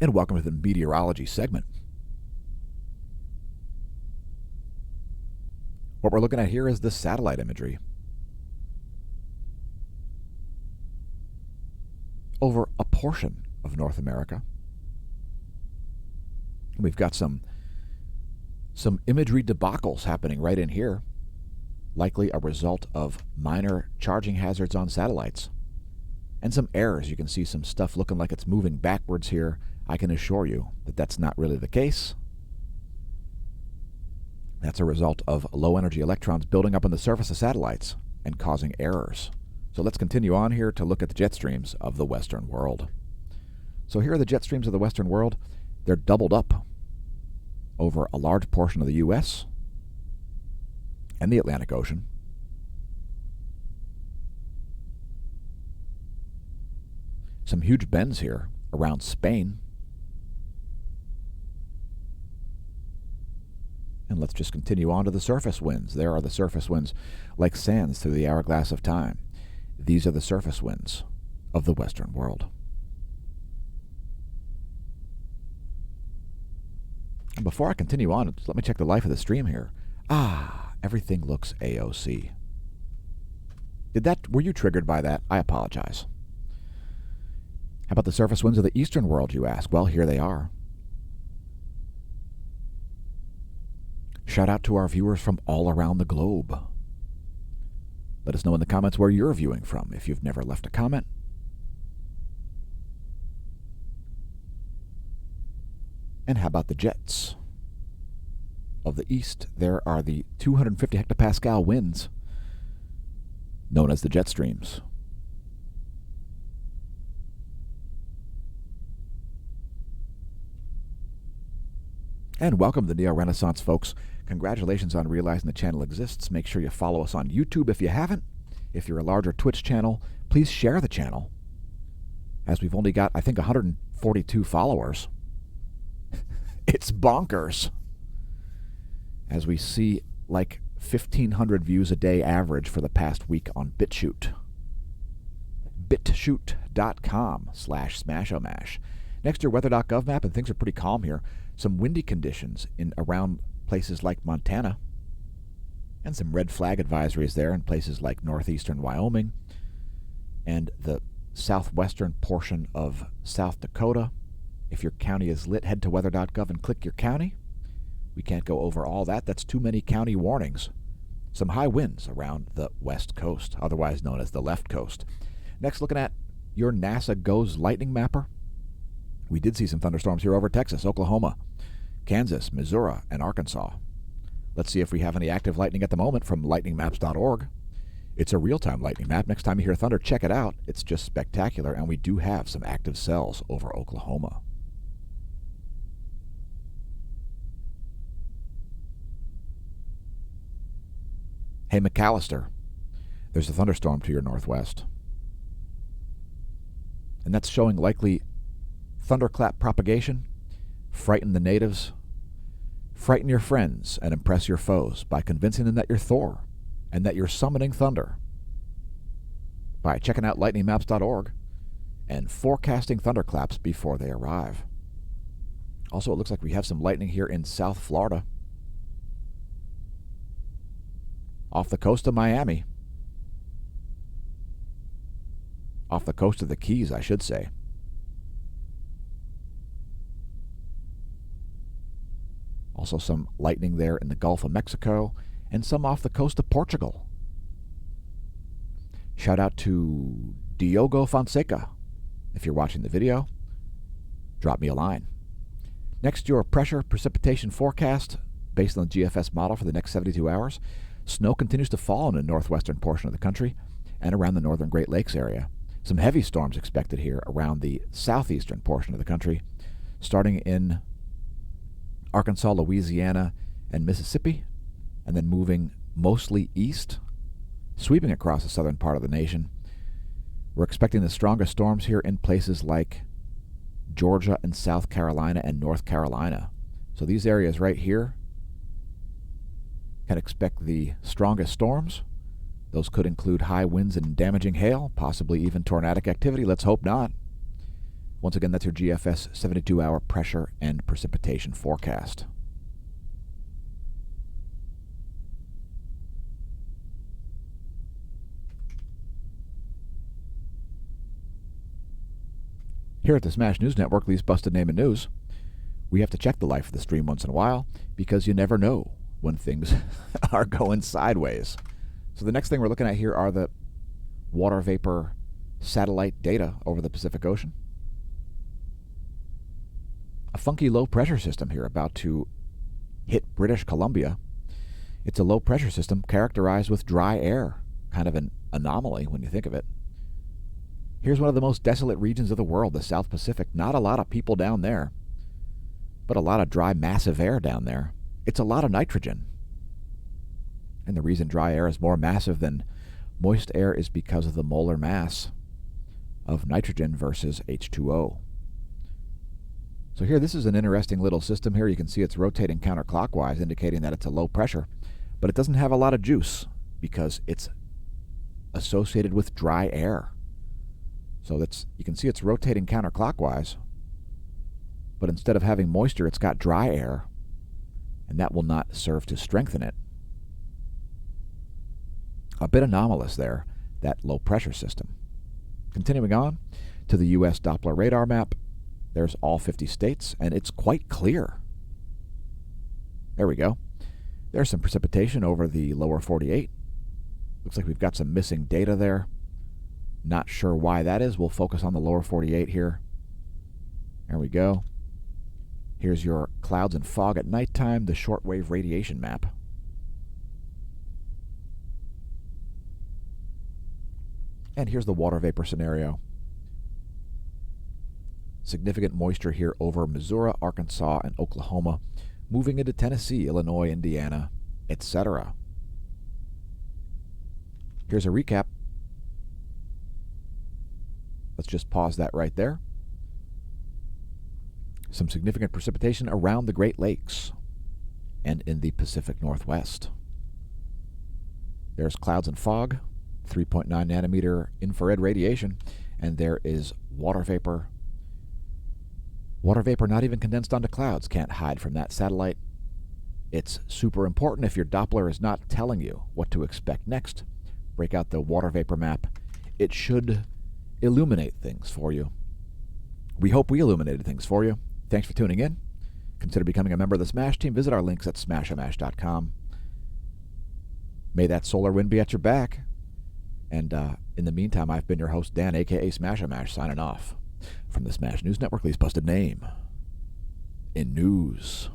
And welcome to the meteorology segment. What we're looking at here is the satellite imagery over a portion of North America. We've got some imagery debacles happening right in here, likely a result of minor charging hazards on satellites. And some errors. You can see some stuff looking like it's moving backwards here. I can assure you that that's not really the case. That's a result of low-energy electrons building up on the surface of satellites and causing errors. So let's continue on here to look at the jet streams of the Western world. So here are the jet streams of the Western world. They're doubled up over a large portion of the U.S. and the Atlantic Ocean. Some huge bends here around Spain. And let's just continue on to the surface winds. There are the surface winds like sands through the hourglass of time. These are the surface winds of the Western world. And before I continue on, let me check the life of the stream here. Everything looks AOC. Were you triggered by that? I apologize. How about the surface winds of the eastern world, you ask? Well, here they are. Shout out to our viewers from all around the globe. Let us know in the comments where you're viewing from if you've never left a comment. And how about the jets of the east? There are the 250 hectopascal winds known as the jet streams. And welcome to the Neo Renaissance, folks. Congratulations on realizing the channel exists. Make sure you follow us on YouTube if you haven't. If you're a larger Twitch channel, please share the channel, as we've only got, I think, 142 followers. It's bonkers. As we see like 1,500 views a day average for the past week on BitChute. BitChute.com/smashomash. Next to your weather.gov map, and things are pretty calm here. Some windy conditions in around places like Montana, and some red flag advisories there in places like northeastern Wyoming and the southwestern portion of South Dakota. If your county is lit, head to weather.gov and click your county. We can't go over all that. That's too many county warnings. Some high winds around the west coast, otherwise known as the left coast. Next, looking at your NASA GOES lightning mapper. We did see some thunderstorms here over Texas, Oklahoma, Kansas, Missouri, and Arkansas. Let's see if we have any active lightning at the moment from lightningmaps.org. It's a real-time lightning map. Next time you hear thunder, check it out. It's just spectacular, and we do have some active cells over Oklahoma. Hey, McAllister, there's a thunderstorm to your northwest. And that's showing likely thunderclap propagation. Frighten the natives. Frighten your friends and impress your foes by convincing them that you're Thor and that you're summoning thunder by checking out lightningmaps.org and forecasting thunderclaps before they arrive. Also, it looks like we have some lightning here in South Florida, off the coast of Miami, off the coast of the Keys, I should say. Also some lightning there in the Gulf of Mexico, and some off the coast of Portugal. Shout out to Diogo Fonseca. If you're watching the video, drop me a line. Next, your pressure precipitation forecast based on the GFS model for the next 72 hours. Snow continues to fall in the northwestern portion of the country and around the northern Great Lakes area. Some heavy storms expected here around the southeastern portion of the country, starting in Arkansas, Louisiana, and Mississippi, and then moving mostly east, sweeping across the southern part of the nation. We're expecting the strongest storms here in places like Georgia and South Carolina and North Carolina. So these areas right here can expect the strongest storms. Those could include high winds and damaging hail, possibly even tornadic activity. Let's hope not. Once again, that's your GFS 72-hour pressure and precipitation forecast. Here at the Smash News Network, Lee's Busted Name in News, we have to check the life of the stream once in a while because you never know when things are going sideways. So the next thing we're looking at here are the water vapor satellite data over the Pacific Ocean. A funky low pressure system here about to hit British Columbia. It's a low pressure system characterized with dry air, kind of an anomaly when you think of it. Here's one of the most desolate regions of the world, the South Pacific. Not a lot of people down there, but a lot of dry, massive air down there. It's a lot of nitrogen. And the reason dry air is more massive than moist air is because of the molar mass of nitrogen versus H2O. So here, this is an interesting little system here. You can see it's rotating counterclockwise, indicating that it's a low pressure, but it doesn't have a lot of juice because it's associated with dry air. So you can see it's rotating counterclockwise, but instead of having moisture, it's got dry air, and that will not serve to strengthen it. A bit anomalous there, that low pressure system. Continuing on to the U.S. Doppler Radar map, there's all 50 states, and it's quite clear. There we go. There's some precipitation over the lower 48. Looks like we've got some missing data there. Not sure why that is. We'll focus on the lower 48 here. There we go. Here's your clouds and fog at nighttime, the shortwave radiation map. And here's the water vapor scenario. Significant moisture here over Missouri, Arkansas, and Oklahoma, moving into Tennessee, Illinois, Indiana, etc. Here's a recap. Let's just pause that right there. Some significant precipitation around the Great Lakes and in the Pacific Northwest. There's clouds and fog, 3.9 nanometer infrared radiation, and there is water vapor. Water vapor not even condensed onto clouds, can't hide from that satellite. It's super important if your Doppler is not telling you what to expect next. Break out the water vapor map. It should illuminate things for you. We hope we illuminated things for you. Thanks for tuning in. Consider becoming a member of the Smash team. Visit our links at smashamash.com. May that solar wind be at your back. And in the meantime, I've been your host, Dan, a.k.a. Smashamash, signing off from the Smash News Network. Lee's Busted Name in News.